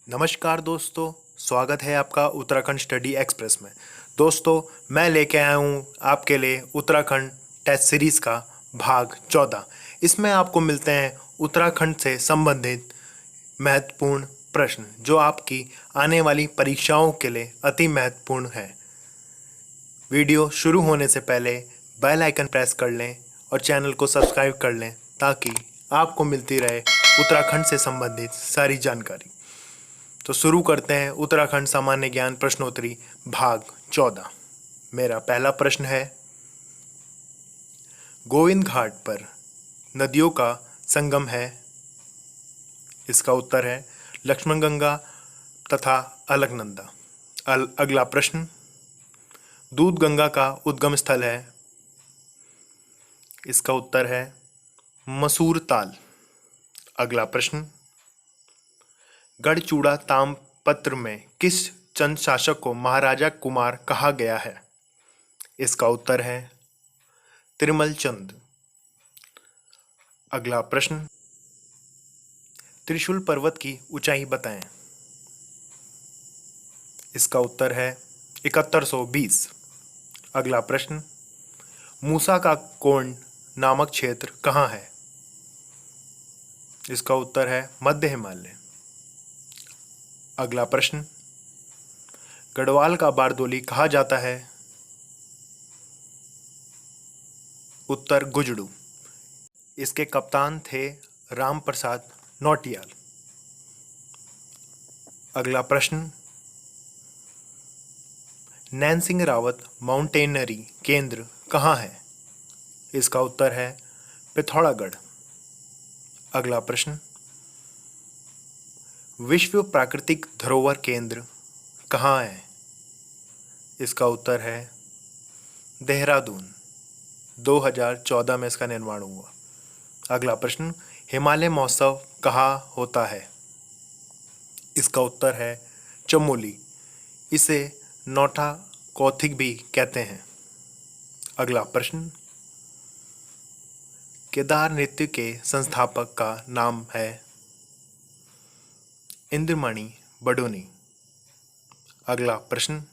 नमस्कार दोस्तों, स्वागत है आपका उत्तराखंड स्टडी एक्सप्रेस में। दोस्तों, मैं लेके आया हूँ आपके लिए उत्तराखंड टेस्ट सीरीज़ का भाग 14। इसमें आपको मिलते हैं उत्तराखंड से संबंधित महत्वपूर्ण प्रश्न जो आपकी आने वाली परीक्षाओं के लिए अति महत्वपूर्ण है। वीडियो शुरू होने से पहले बेल आइकन प्रेस कर लें और चैनल को सब्सक्राइब कर लें ताकि आपको मिलती रहे उत्तराखंड से संबंधित सारी जानकारी। तो शुरू करते हैं उत्तराखंड सामान्य ज्ञान प्रश्नोत्तरी भाग 14। मेरा पहला प्रश्न है, गोविंद घाट पर नदियों का संगम है। इसका उत्तर है लक्ष्मण गंगा तथा अलकनंदा। अगला प्रश्न, दूध गंगा का उद्गम स्थल है। इसका उत्तर है मसूर ताल। अगला प्रश्न, गढ़चूड़ा ताम्रपत्र में किस चंद शासक को महाराजा कुमार कहा गया है? इसका उत्तर है तिरुमल चंद। अगला प्रश्न, त्रिशूल पर्वत की ऊंचाई बताएं। इसका उत्तर है 7120। अगला प्रश्न, मूसा का कोंड नामक क्षेत्र कहाँ है? इसका उत्तर है मध्य हिमालय। अगला प्रश्न, गढ़वाल का बारदोली कहा जाता है? उत्तर गुजड़ू। इसके कप्तान थे राम प्रसाद नौटियाल। अगला प्रश्न, नैन सिंह रावत माउंटेनरी केंद्र कहाँ है? इसका उत्तर है पिथौरागढ़। अगला प्रश्न, विश्व प्राकृतिक धरोहर केंद्र कहाँ है? इसका उत्तर है देहरादून। 2014 में इसका निर्माण हुआ। अगला प्रश्न, हिमालय महोत्सव कहाँ होता है? इसका उत्तर है चमोली। इसे नौठा कौथिग भी कहते हैं। अगला प्रश्न, केदार नृत्य के संस्थापक का नाम है इंद्रमणि बडोनी। अगला प्रश्न,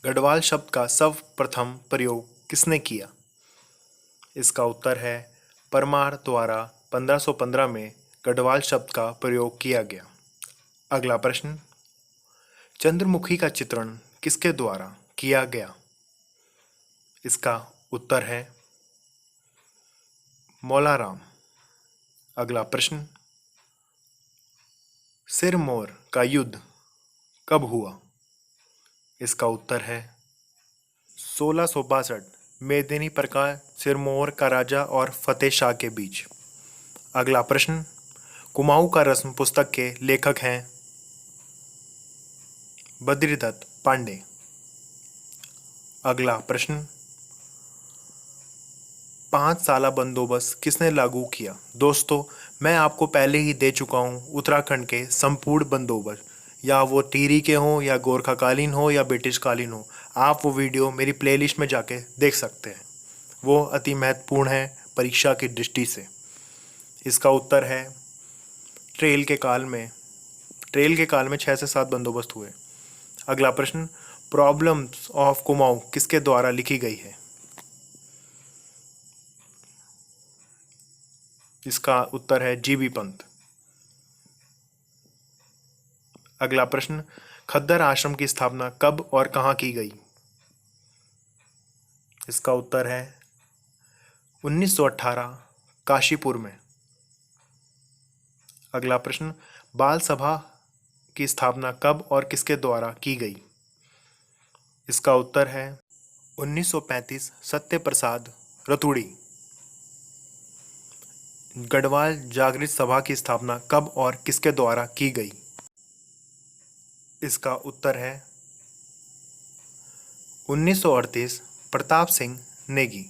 गढ़वाल शब्द का सर्वप्रथम प्रयोग किसने किया? इसका उत्तर है परमार द्वारा 1515 में गढ़वाल शब्द का प्रयोग किया गया। अगला प्रश्न, चंद्रमुखी का चित्रण किसके द्वारा किया गया? इसका उत्तर है मौलाराम। अगला प्रश्न, सिरमौर का युद्ध कब हुआ? इसका उत्तर है 1662 मेदिनी प्रकार सिरमौर का राजा और फतेह शाह के बीच। अगला प्रश्न, कुमाऊं का रस्म पुस्तक के लेखक हैं बद्रीदत्त पांडे। अगला प्रश्न, 5 साला बंदोबस्त किसने लागू किया? दोस्तों, मैं आपको पहले ही दे चुका हूँ उत्तराखंड के संपूर्ण बंदोबस्त, या वो टिहरी के हों या गोरखाकालीन हो या ब्रिटिश कालीन हो। आप वो वीडियो मेरी प्लेलिस्ट में जाके देख सकते हैं। वो अति महत्वपूर्ण है परीक्षा की दृष्टि से। इसका उत्तर है ट्रेल के काल में 6 से 7 बंदोबस्त हुए। अगला प्रश्न, प्रॉब्लम्स ऑफ कुमाऊं किसके द्वारा लिखी गई है? इसका उत्तर है जीबी पंत। अगला प्रश्न, खद्दर आश्रम की स्थापना कब और कहाँ की गई? इसका उत्तर है 1918 काशीपुर में। अगला प्रश्न, बाल सभा की स्थापना कब और किसके द्वारा की गई? इसका उत्तर है 1935 सत्य प्रसाद रतुड़ी। गढ़वाल जागृत सभा की स्थापना कब और किसके द्वारा की गई? इसका उत्तर है 1938 प्रताप सिंह नेगी।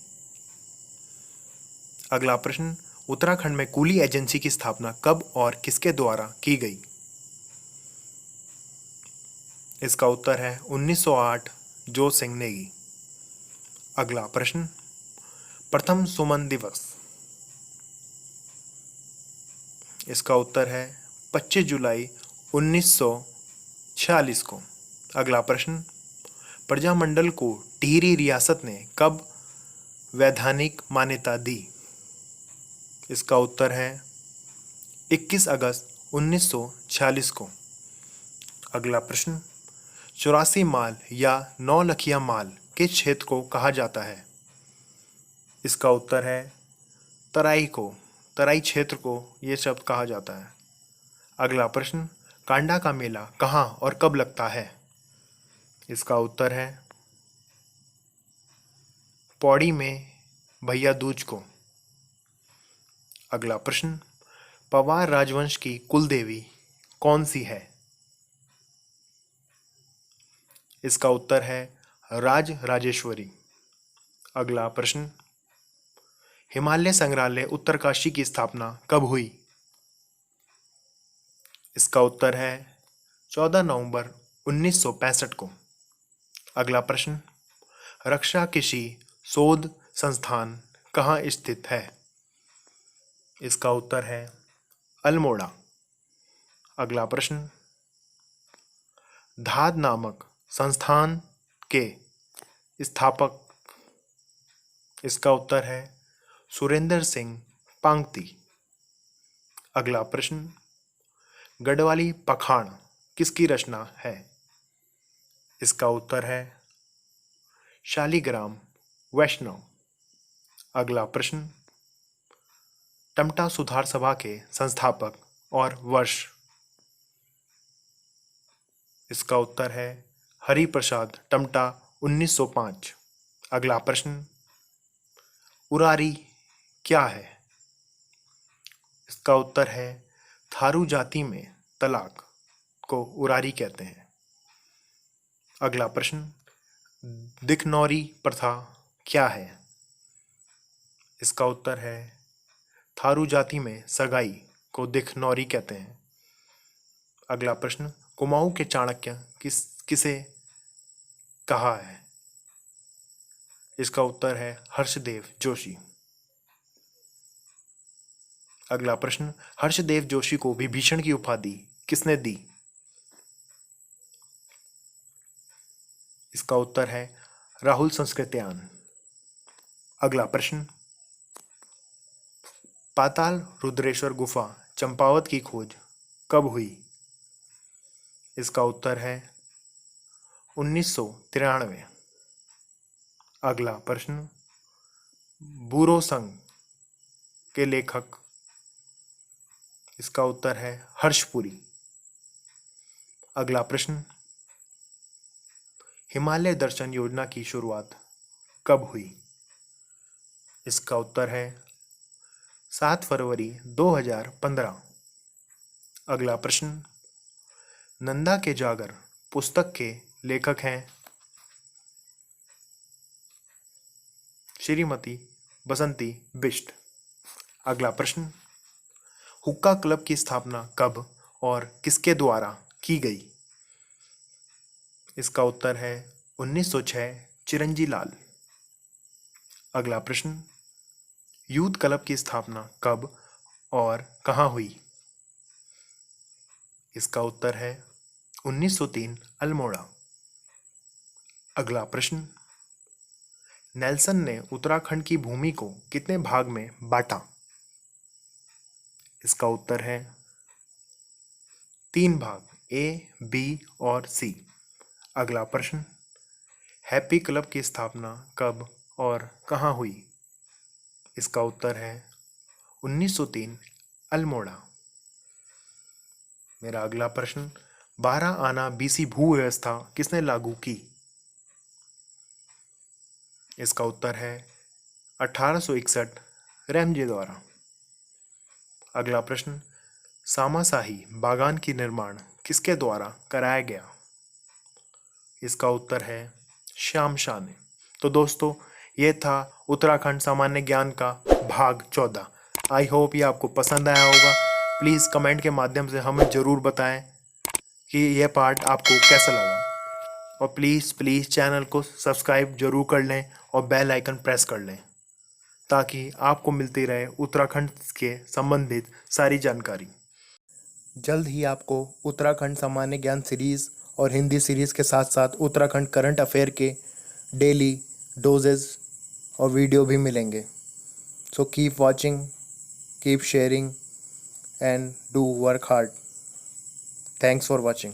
अगला प्रश्न, उत्तराखंड में कूली एजेंसी की स्थापना कब और किसके द्वारा की गई? इसका उत्तर है 1908 जो सिंह नेगी। अगला प्रश्न, प्रथम सुमन दिवस। इसका उत्तर है 25 जुलाई 1946 को। अगला प्रश्न, प्रजामंडल को टिहरी रियासत ने कब वैधानिक मान्यता दी? इसका उत्तर है 21 अगस्त 1946 को। अगला प्रश्न, 84 माल या नौलखिया माल किस क्षेत्र को कहा जाता है? इसका उत्तर है तराई को, तराई क्षेत्र को ये शब्द कहा जाता है। अगला प्रश्न, कांडा का मेला कहाँ और कब लगता है? इसका उत्तर है पौड़ी में भैया दूज को। अगला प्रश्न, पवार राजवंश की कुल देवी कौन सी है? इसका उत्तर है राज राजेश्वरी। अगला प्रश्न, हिमालय संग्रहालय उत्तरकाशी की स्थापना कब हुई? इसका उत्तर है 14 नवंबर 1965 को। अगला प्रश्न, रक्षा कृषि शोध संस्थान कहाँ स्थित है? इसका उत्तर है अल्मोड़ा। अगला प्रश्न, धाद नामक संस्थान के स्थापक? इसका उत्तर है सुरेंद्र सिंह पांगती। अगला प्रश्न, गढ़वाली पखाण किसकी रचना है? इसका उत्तर है शालिग्राम वैष्णव। अगला प्रश्न, टमटा सुधार सभा के संस्थापक और वर्ष? इसका उत्तर है हरिप्रसाद टमटा 1905। अगला प्रश्न, उरारी क्या है? इसका उत्तर है थारू जाति में तलाक को उरारी कहते हैं। अगला प्रश्न, दिखनौरी प्रथा क्या है? इसका उत्तर है थारू जाति में सगाई को दिखनौरी कहते हैं। अगला प्रश्न, कुमाऊं के चाणक्य किसे कहा है? इसका उत्तर है हर्षदेव जोशी। अगला प्रश्न, हर्षदेव जोशी को विभीषण की उपाधि किसने दी? इसका उत्तर है राहुल संस्कृत्यायन। अगला प्रश्न, पाताल रुद्रेश्वर गुफा चंपावत की खोज कब हुई? इसका उत्तर है 1993। अगला प्रश्न, बूरो संघ के लेखक? इसका उत्तर है हर्षपुरी। अगला प्रश्न, हिमालय दर्शन योजना की शुरुआत कब हुई? इसका उत्तर है 7 फरवरी 2015। अगला प्रश्न, नंदा के जागर पुस्तक के लेखक हैं श्रीमती बसंती बिष्ट। अगला प्रश्न, हुक्का क्लब की स्थापना कब और किसके द्वारा की गई? इसका उत्तर है 1906 चिरंजी लाल। अगला प्रश्न, यूथ क्लब की स्थापना कब और कहाँ हुई? इसका उत्तर है 1903 अल्मोड़ा। अगला प्रश्न, नेल्सन ने उत्तराखंड की भूमि को कितने भाग में बांटा? इसका उत्तर है 3 भाग, ए, बी और सी। अगला प्रश्न, हैप्पी क्लब की स्थापना कब और कहाँ हुई? इसका उत्तर है 1903 अल्मोड़ा। मेरा अगला प्रश्न, 12 आना बीसी भू व्यवस्था किसने लागू की? इसका उत्तर है 1861 रैमजे द्वारा। अगला प्रश्न, सामाशाही बागान की निर्माण किसके द्वारा कराया गया? इसका उत्तर है श्याम शाह ने। तो दोस्तों, ये था उत्तराखंड सामान्य ज्ञान का भाग 14। आई होप ये आपको पसंद आया होगा। प्लीज़ कमेंट के माध्यम से हमें ज़रूर बताएं कि यह पार्ट आपको कैसा लगा, और प्लीज़ चैनल को सब्सक्राइब जरूर कर लें और बेल आइकन प्रेस कर लें ताकि आपको मिलती रहे उत्तराखंड के संबंधित सारी जानकारी। जल्द ही आपको उत्तराखंड सामान्य ज्ञान सीरीज़ और हिंदी सीरीज़ के साथ साथ उत्तराखंड करंट अफेयर के डेली डोजेज और वीडियो भी मिलेंगे। So keep watching, keep sharing and do work hard. Thanks for watching.